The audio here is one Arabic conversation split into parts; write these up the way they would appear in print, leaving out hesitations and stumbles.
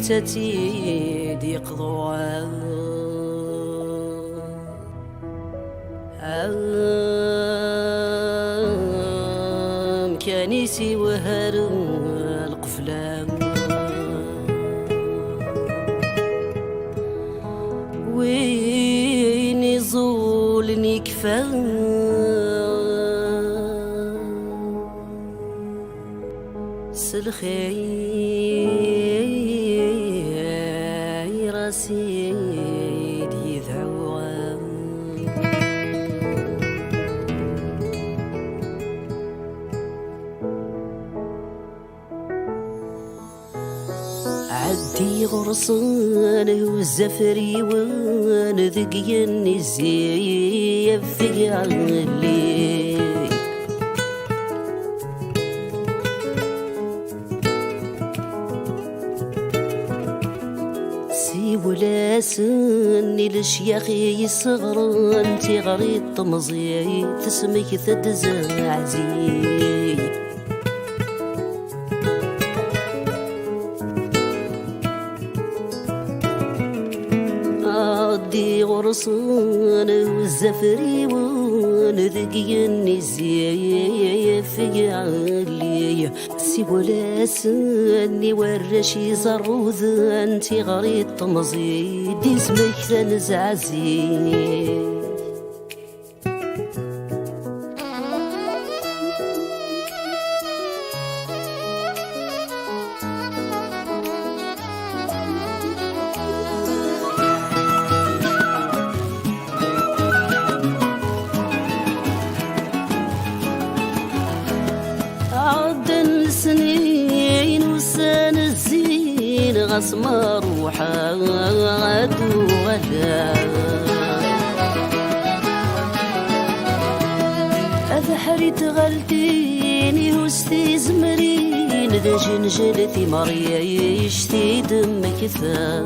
تاتي يقضوا كانيسي وهر القفلام وين يزولني كفاه الخير سيد يذعوان عدي غرصان والزفري ونذقين الزيف في الليل ولا سني الشياخ يصغر انتي غريط طمزي تسمك تدزعزي عدي غرصان والزفري ونذقي النزيف علي سي ولا سني ورشي زروذ انتي غريط طمزي دي اسمك تنزعزي سنين وسان الزين غصم روحا غدو غدا هذا حريت غلتيني وستي زمرين ذا جنجلتي مريا يشتي دمك ثار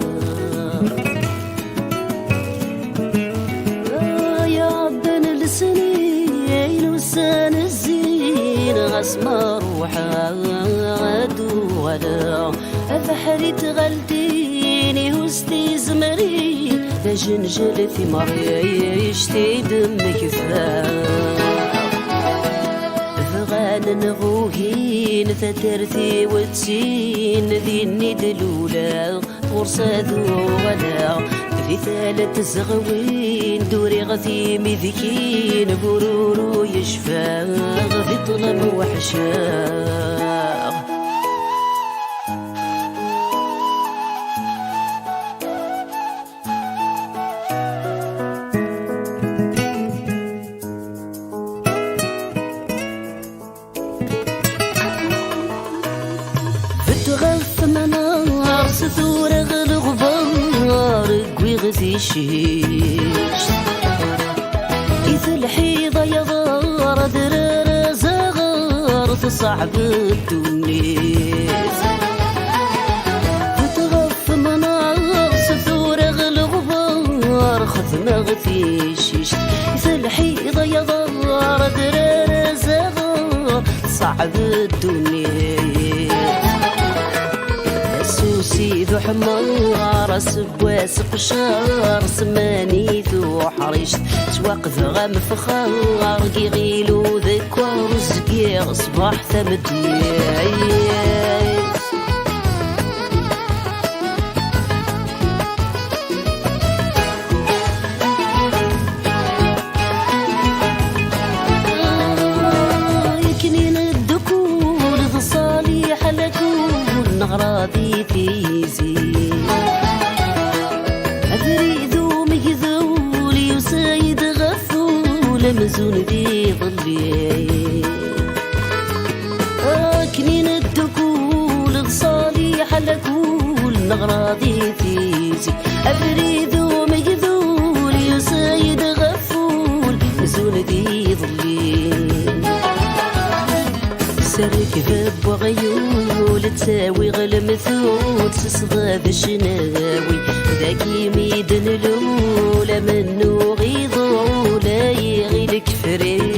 يا عبدنا السنين وسان الزين غصم روحا غدو غدا أفحريت غلتيني وستي زمري ذا جنجل في مريا يشتي دمك فغان نغوهين فترتي وتسين ذيني دلولا فرصة ذو غدا في ثالث زغوين دوري غثيمي ذكين برورو يشفى في طلب وحشاق فتغف منار ستور غلغبار قوي غثي شيش إذ الحيضة يغار درر زغار تصعب الدنيس فتغف منار ستور غلغبار ختم غثي شيش إذ الحيضة يغار درر زغار تصعب الدنيس سوسي ذو حمار سبواسق شار سماني ذو حريشت توقف غام فخار قيغيلو ذكوار زقيغ صباح ثمدي غراضي تيزي أثري ذو مجذولي وسايد غفول مزون ذي ظلي كنين الدكول غصالي حلكول نغراضي تيزي أثري ذو مجذولي وسايد غفول مزون ذي ظلي سرك ذب وغيول تساوي غلمثول تسغى الشناوي ذاك يميدن الأولى منو غيضو لا يغيلك فريق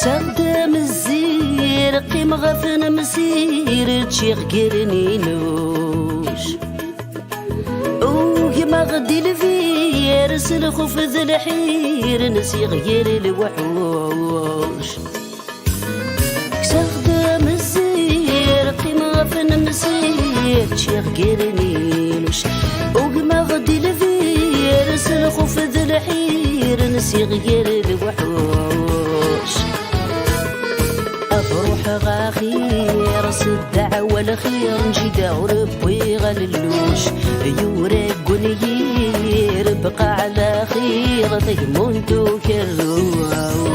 سردام الزير قيم غفن مسير تشيغ قرنينوش وكما غدي الفير سلخوف ذا الحير نسي غير الوحوش سردام الزير قيم غفن مسير تشيغ قرنينوش وكما غدي الفير سلخوف ذا الحير نسي غير الوحوش أفروح غاخير الدعوة الخير نجي داور ربي غللوش يورق ونير بقى على خير تهمونتو كالروش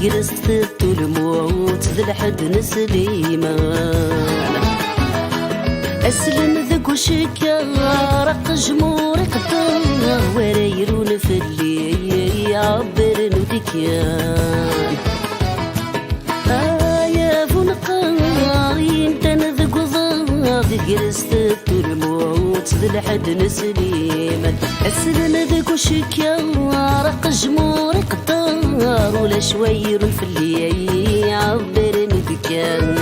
جلست الموت ذا الحد نسليمان أسلم ذاك وشكار قجمور قدار ورايرون في الليل يعبرن ودكيان يا فنقارين تنذق وضاغ جلست الموت ذا الحد نسليمان أسلم ذاك وشكار قجمور قدار ولا شوير في الليل يعبرن دكان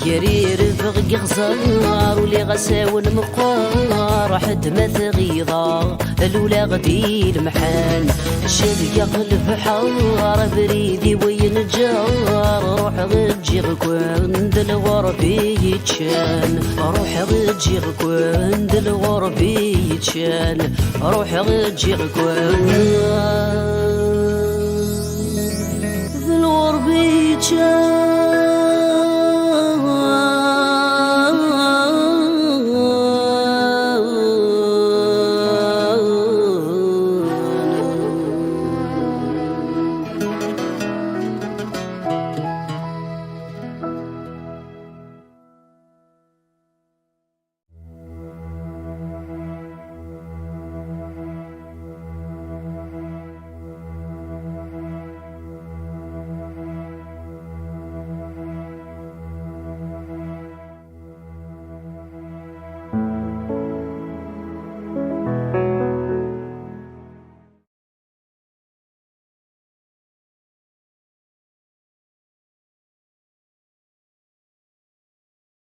يرير بغي غزار ولي غساون مقار حد ما تغيضا الاولى غدي المحال شال يقلب حار بريدي وين جار روح غتجي غكوند الغربي يتشان روح غتجي غكوند الغربي يتشان روح غتجي غكوند